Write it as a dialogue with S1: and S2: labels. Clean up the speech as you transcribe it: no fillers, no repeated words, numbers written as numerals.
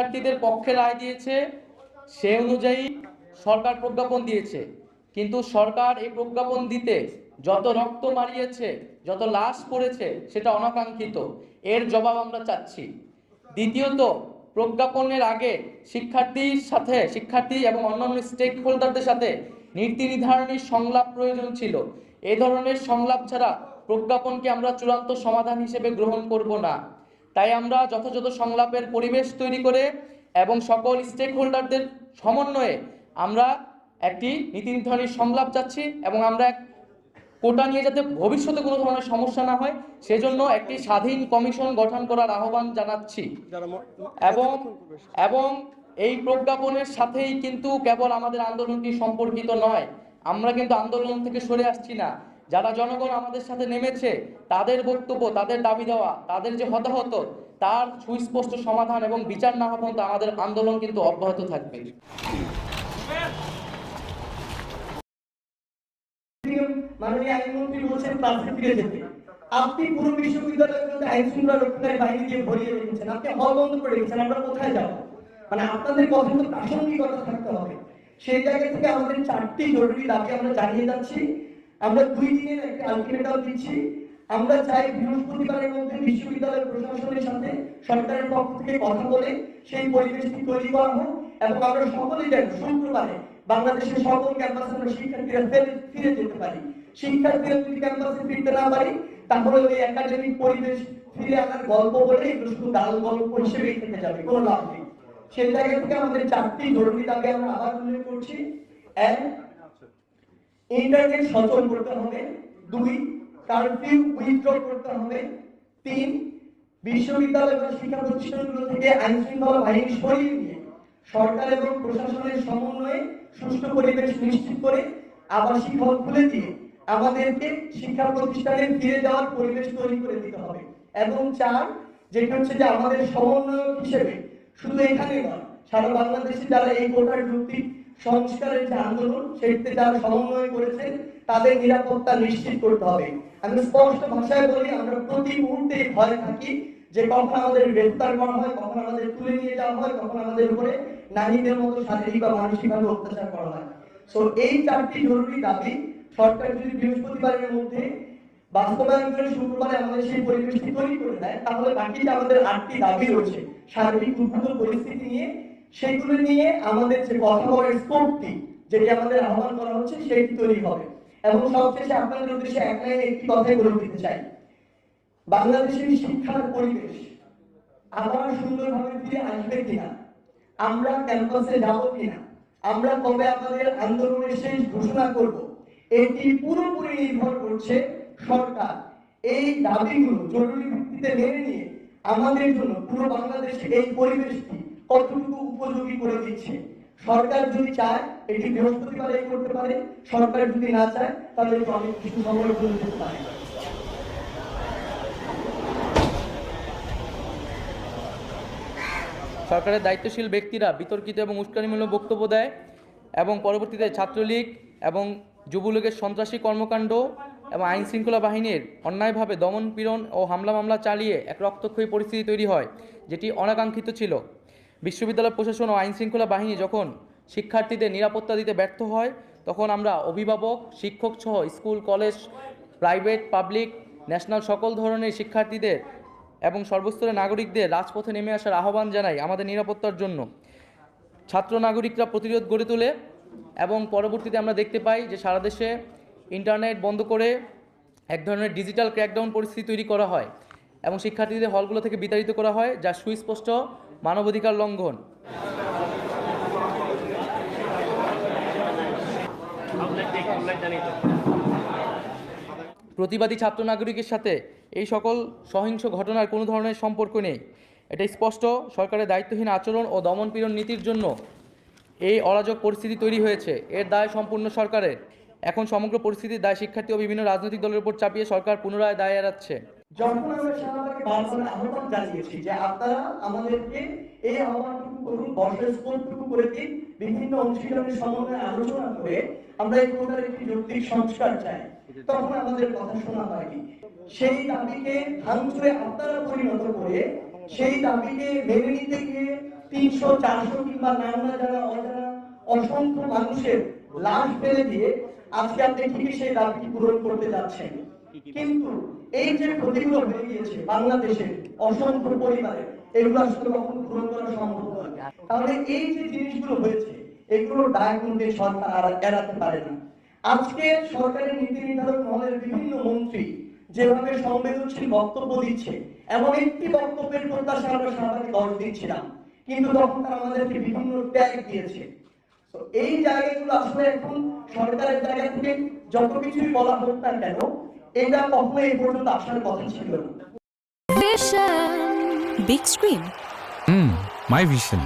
S1: শিক্ষার্থীদের পক্ষে রায় দিয়েছে, সে অনুযায়ী সরকার প্রজ্ঞাপন দিয়েছে, কিন্তু সরকার এই প্রজ্ঞাপন দিতে যত রক্ত মারিয়েছে, যত লাশ পড়েছে, সেটা অনাকাঙ্ক্ষিত। এর জবাব আমরা চাচ্ছি। দ্বিতীয়ত, প্রজ্ঞাপনের আগে শিক্ষার্থী এবং অন্যান্য স্টেক হোল্ডারদের সাথে নীতি নির্ধারণী সংলাপ প্রয়োজন ছিল। এই ধরনের সংলাপ ছাড়া প্রজ্ঞাপনকে আমরা চূড়ান্ত সমাধান হিসেবে গ্রহণ করব না। তাই আমরা যথাযথ সংলাপের পরিবেশ তৈরি করে এবং সকল স্টেক হোল্ডারদের সমন্বয়ে আমরা একটি নীতি নির্ধারণী সংলাপ চাচ্ছি, এবং আমরা কোটা নিয়ে যাতে ভবিষ্যতে কোনো ধরনের সমস্যা না হয় সেজন্য একটি স্বাধীন কমিশন গঠন করার আহ্বান জানাচ্ছি। এবং এই প্রজ্ঞাপনের সাথেই কিন্তু কেবল আমাদের আন্দোলনটি সম্পর্কিত নয়। আমরা কিন্তু আন্দোলন থেকে সরে আসছি না। যারা জনগণ আমাদের সাথে নেমেছে, তাদের বক্তব্য, তাদের দাবি দেওয়া, তাদের যে হতাহত, তার সুস্পষ্ট সমাধান এবং বিচার না হওয়া পর্যন্ত আমাদের আন্দোলন কিন্তু অব্যাহত থাকবে।
S2: মাননীয় আইনমন্ত্রী বলছেন ক্লাসে ফিরে যেতে। আপনি পুরো বিশ্ববিদ্যালয়ের আইন শৃঙ্খলা রক্ষাকারী বাহিনী দিয়ে ভরিয়ে রেখেছেন, আপনি হল বন্ধ করে রেখেছেন। আমরা কোথায় যাব? মানে আপনাদের কথা তো প্রাসঙ্গিকতা থাকতে হবে। সেই জায়গা থেকে আমাদের 4টি জরুরি দাবি আমরা জানিয়ে যাচ্ছি। আমরা 2 দিনের একটা আলটিমেটাম দিচ্ছি। আমরা চাই বৃহস্পতিবারের মধ্যে বিশ্ববিদ্যালয় প্রশাসনের সাথে সরকারের পক্ষ থেকে কথা বলে সেই পরিবেশটি তৈরি করা হোক, এবং আমরা সকলেই যেন শুক্রবারে বাংলাদেশের সকল ক্যাম্পাসে আমরা শিক্ষার্থীরা ফিরে যেতে পারি। শিক্ষার্থীরা যদি ক্যাম্পাসে ফিরতে না পারি, তাহলে ওই একাডেমিক পরিবেশ ফিরে আনার গল্প বলে এগুলো শুধু গাল গল্প হিসেবেই থেকে যাবে, কোনো লাভ নেই। সেই জায়গা থেকে আমাদের 4টি জরুরি দাবি আমরা আবার উল্লেখ করছি। 1, ইন্টারনেট সচল করতে হবে। 2, কারফিউ উইথড্র করতে হবে। 3, বিশ্ববিদ্যালয় বা শিক্ষা প্রতিষ্ঠানগুলো থেকে আইন শৃঙ্খলা বাহিনী সরিয়ে নিয়ে সরকার এবং প্রশাসনের সমন্বয়ে সুষ্ঠু পরিবেশ নিশ্চিত করে আবাসিক হল খুলে দিয়ে আমাদেরকে শিক্ষা প্রতিষ্ঠানে ফিরে যাওয়ার পরিবেশ তৈরি করে দিতে হবে। এবং 4, যেটা হচ্ছে যে আমাদের সমন্বয়ক হিসেবে শুধু এখানে নয়, সারা বাংলাদেশে যারা এই কোটার যৌক্তিক সংস্কারের যে আন্দোলন, সেটিতে যারা সমন্বয় করেছেন, তাদের নিরাপত্তা নিশ্চিত করতে হবে। আমি স্পষ্ট ভাষায় বলি, আমরা প্রতি মুহূর্তে ভয় থাকি যে কখন আমাদের গ্রেফতার করা হয়, কখন আমাদের তুলে নিয়ে যাওয়া হয়, কখন আমাদের উপরে নারীদের মতো শারীরিক বা মানসিকভাবে অত্যাচার করা হয়। সো এই 4টি জরুরি দাবি সরকার যদি বৃহস্পতিবারের মধ্যে বাস্তবায়ন করে শুক্রবারে আমাদের সেই পরিবেশটি তৈরি করে দেয়, তাহলে বাকি যে আমাদের 8টি দাবি রয়েছে সার্বিক উদ্ভূত পরিস্থিতি নিয়ে, সেগুলো নিয়ে আমাদের যে কথা বলার স্কোপটি, যেটি আমাদের আহ্বান করা হচ্ছে, সেটি তৈরি হবে। এবং সবশেষে আপনাদের উদ্দেশ্যে একটি কথাই বলে দিতে চাই, বাংলাদেশের শিক্ষার পরিবেশ আবার সুন্দরভাবে ফিরে আসবে কিনা, আমরা ক্যাম্পাসে যাব কিনা, আমরা কবে আমাদের আন্দোলনের শেষ ঘোষণা করব, এটি পুরোপুরি নির্ভর করছে সরকার এই দাবিগুলো জরুরি ভিত্তিতে মেনে নিয়ে আমাদের জন্য পুরো বাংলাদেশে এই পরিবেশটি কতটুকু উপযোগী করে দিচ্ছে। সরকার যদি চায় এটি বৃহস্পতিবারে করতে পারে, সরকার যদি না চায় তাহলে অনেক কিছু সময় করে দিতে পারে।
S1: সরকারের দায়িত্বশীল ব্যক্তিরা বিতর্কিত এবং উস্কানিমূলক বক্তব্য দেয় এবং পরবর্তীতে ছাত্রলীগ এবং যুবলীগের সন্ত্রাসী কর্মকাণ্ড এবং আইন শৃঙ্খলা বাহিনীর অন্যায়ভাবে দমন পীড়ন ও হামলা মামলা চালিয়ে এক রক্তক্ষয়ী পরিস্থিতি তৈরি হয়, যেটি অনাকাঙ্ক্ষিত ছিল। বিশ্ববিদ্যালয় প্রশাসন ও আইন শৃঙ্খলা বাহিনী যখন শিক্ষার্থীদের নিরাপত্তা দিতে ব্যর্থ হয়, তখন আমরা অভিভাবক, শিক্ষক সহ school, college, private, public, national সকল ধরনের শিক্ষার্থীদের এবং সর্বস্তরের নাগরিকদের রাজপথে নেমে আসার আহ্বান জানাই আমাদের নিরাপত্তার জন্য। ছাত্র নাগরিকরা প্রতিরোধ গড়ে তোলে এবং পরবর্তীতে আমরা দেখতে পাই যে সারা দেশে ইন্টারনেট বন্ধ করে এক ধরনের ডিজিটাল ক্র্যাকডাউন পরিস্থিতি তৈরি করা হয় এবং শিক্ষার্থীদের হলগুলো থেকে বিতাড়িত করা হয়, যা সুস্পষ্ট মানবাধিকার লঙ্ঘন। প্রতিবাদী ছাত্র নাগরিকের সাথে এই সকল সহিংস ঘটনার কোনো ধরনের সম্পর্ক নেই। এটা স্পষ্ট সরকারের দায়িত্বহীন আচরণ ও দমনপীড়ন নীতির জন্য এই অরাজক পরিস্থিতি তৈরি হয়েছে। এর দায় সম্পূর্ণ সরকারের। এখন সমগ্র পরিস্থিতির দায় শিক্ষার্থী ও বিভিন্ন রাজনৈতিক দলের উপর চাপিয়ে সরকার পুনরায় দায় এড়াচ্ছে।
S2: যখন আমরা শাহবাগে বারবার আহ্বান জানিয়েছি যে আপনারা আমাদেরকে এই আহ্বানটুকু করুন, বর্ষের স্কোপটুকু করে দিন, বিভিন্ন অংশীদারের সমন্বয়ে আলোচনা করে আমরা এই কোটার একটি যৌক্তিক সংস্কার চাই, তখন আমাদের কথা শোনা হয়নি। সেই দাবিকে ভাঙচুরে আপনারা পরিণত করে সেই দাবিকে মেনে নিতে গিয়ে 300, 400 কিংবা নাম না জানা অজানা অসংখ্য মানুষের লাশ ফেলে দিয়ে আজকে আপনি ঠিকই সেই দাবিটি পূরণ করতে যাচ্ছেন। কিন্তু এই যে ক্ষতিগুলো হয়ে গিয়েছে বাংলাদেশের অসংখ্য পরিবারে, এগুলো আসলে কখনো পূরণ করা সম্ভব নয়। তাহলে এই যে জিনিসগুলো হয়েছে, এগুলো দায় কিন্তু সরকার আর এড়াতে পারে না। আজকে সরকারের নীতি নির্ধারক মহলের বিভিন্ন মন্ত্রী যেভাবে সংবেদনশীল বক্তব্য দিচ্ছে, এমন একটি বক্তব্যের প্রত্যাশা আমরা শাহবাগে 10 দিন ছিলাম, কিন্তু তখন তারা আমাদেরকে বিভিন্ন ট্যাগ দিয়েছে। তো এই জায়গাগুলো আসলে এখন সরকারের জায়গা থেকে যত কিছুই বলা হোক না কেন, এটা কখনো এই পর্যন্ত আসার কথা ছিল না।
S3: Vision. Big screen.
S4: My vision.